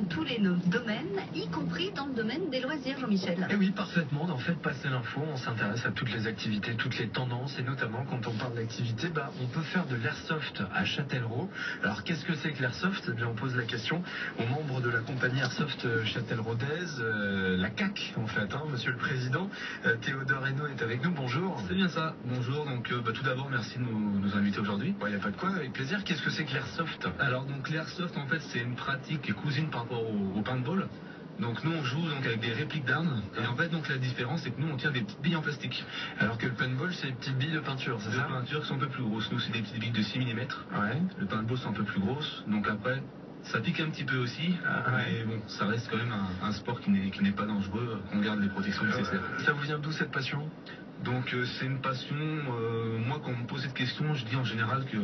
tous les domaines, y compris dans le domaine des loisirs, Jean-Michel. Et oui, parfaitement. En fait, passer l'info, on s'intéresse à toutes les activités, toutes les tendances, et notamment quand on parle d'activité, on peut faire de l'airsoft à Châtellerault. Alors, qu'est-ce que c'est que l'airsoft? Eh bien, on pose la question aux membres de la compagnie Airsoft Châtelleraultaise, la CAC, en fait, Monsieur le Président. Théodore Hainaut est avec nous. Bonjour. C'est bien ça. Bonjour. Donc, tout d'abord, merci de nous inviter aujourd'hui. Il n'y a pas de quoi, avec plaisir. Qu'est-ce que c'est que l'airsoft? Alors, donc, l'airsoft, en fait, c'est une pratique qui est cousine par rapport au paintball. Donc nous on joue donc avec des répliques d'armes et en fait donc la différence c'est que nous on tient des petites billes en plastique. Alors que le paintball c'est des petites billes de peinture, c'est ça? De peinture qui sont un peu plus grosses. Nous c'est des petites billes de 6 mm. Ouais. Le paintball c'est un peu plus grosse. Donc après ça pique un petit peu aussi, mais bon ça reste quand même un sport qui n'est pas dangereux, qu'on garde les protections nécessaires. Ça vous vient d'où cette passion? Donc c'est une passion, moi quand on me pose cette question je dis en général que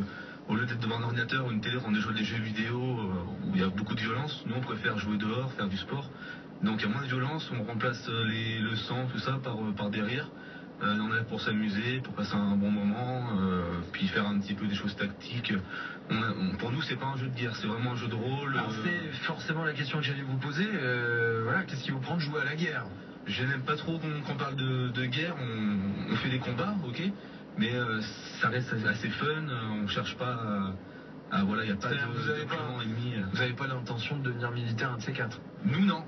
au lieu d'être devant un ordinateur ou une télé, on est joué des jeux vidéo où il y a beaucoup de violence. Nous, on préfère jouer dehors, faire du sport. Donc, il y a moins de violence. On remplace le sang, tout ça, par des rires. On est là pour s'amuser, pour passer un bon moment, puis faire un petit peu des choses tactiques. Pour nous, c'est pas un jeu de guerre, c'est vraiment un jeu de rôle. Alors, c'est forcément la question que j'allais vous poser. Qu'est-ce qui vous prend de jouer à la guerre? Je n'aime pas trop qu'on parle de guerre. On fait des combats, ok, mais ça reste assez fun. On cherche pas voilà, il n'y a pas de plan ennemi. Vous n'avez pas l'intention de devenir militaire un de ces quatre? Nous non.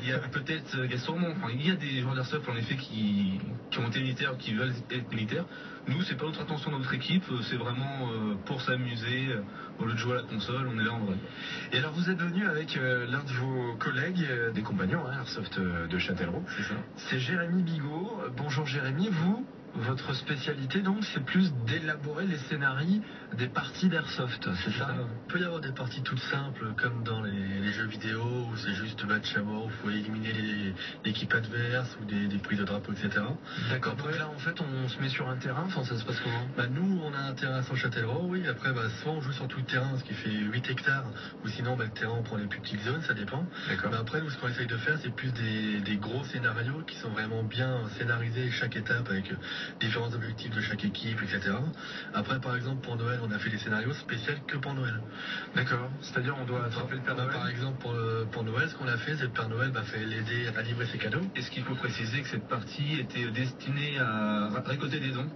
Il y a peut-être, il y a des joueurs d'airsoft en effet qui ont été militaires, qui veulent être militaires. Nous, c'est pas notre intention dans notre équipe, c'est vraiment pour s'amuser. Au lieu de jouer à la console, on est là en vrai. Et alors vous êtes venu avec l'un de vos collègues, des compagnons, Airsoft de Châtellerault. C'est ça. C'est Jérémy Bigot. Bonjour Jérémy, votre spécialité donc c'est plus d'élaborer les scénarios des parties d'airsoft, c'est ça? Il peut y avoir des parties toutes simples comme dans les jeux vidéo où c'est juste match à mort, où il faut éliminer l'équipe adverse ou des prises de drapeau, etc. D'accord, donc là en fait on se met sur un terrain, ça se passe comment? Nous on a un terrain à Saint-Châtellerault, oui, après soit on joue sur tout le terrain, ce qui fait 8 hectares, ou sinon le terrain on prend les plus petites zones, ça dépend. D'accord. Mais après nous ce qu'on essaye de faire c'est plus des gros scénarios qui sont vraiment bien scénarisés, chaque étape avec différents objectifs de chaque équipe, etc. Après, par exemple, pour Noël, on a fait des scénarios spéciaux que pour Noël. D'accord. C'est-à-dire, on doit attraper le Père Noël. Par exemple, pour Noël, ce qu'on a fait, c'est que le Père Noël fait l'aider à livrer ses cadeaux. Et ce qu'il faut préciser, que cette partie était destinée à récolter des dons.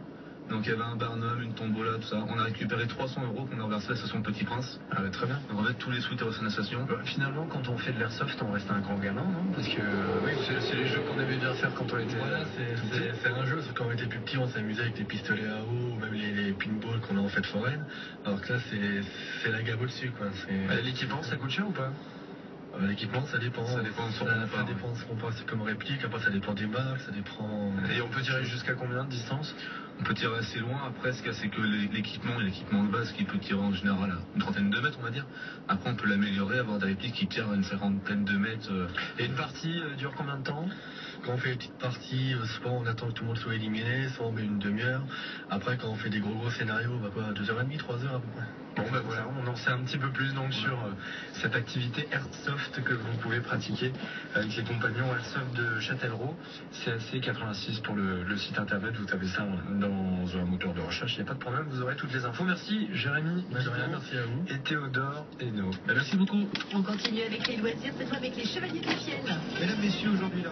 Donc il y avait un barnum, une tombola, tout ça. On a récupéré 300 € qu'on a reversé à l'association Petit Prince. Ah ouais, très bien. Donc en fait tous les sous étaient reversés à l'association. Finalement, quand on fait de l'airsoft, on reste un grand gamin, non? Parce que oui, c'est les jeux qu'on aimait bien faire quand on était. Voilà, c'est un jeu. Quand on était plus petit, on s'amusait avec les pistolets à eau, ou même les pinballs qu'on a en fête foraine. Alors que là, c'est la gamme au-dessus, quoi. L'équipement, ça coûte cher ou pas? L'équipement, ça dépend. Ça dépend de son Ça dépend de ce qu'on passe comme réplique. Après, ça dépend des marques, ça dépend. Et on peut tirer jusqu'à combien de distance? On peut tirer assez loin. Après, ce qu'il y a, c'est que l'équipement de base qui peut tirer en général à une trentaine de mètres, on va dire. Après, on peut l'améliorer, avoir des répliques qui tirent à une cinquantaine de mètres. Et une partie dure combien de temps? Quand on fait les petites parties, soit on attend que tout le monde soit éliminé, soit on met une demi-heure. Après, quand on fait des gros scénarios, on va quoi, 2h30, 3h à peu près. Bon, voilà, on en sait un petit peu plus donc sur cette activité Airsoft que vous pouvez pratiquer avec les compagnons Airsoft de Châtellerault. CAC 86 pour le site internet, vous tapez ça dans un moteur de recherche, il n'y a pas de problème, vous aurez toutes les infos. Merci Jérémy, merci à vous. Et Théodore Hainaut. Merci beaucoup. On continue avec les loisirs, cette fois avec les Chevaliers du Fiel. Mesdames, Messieurs, aujourd'hui la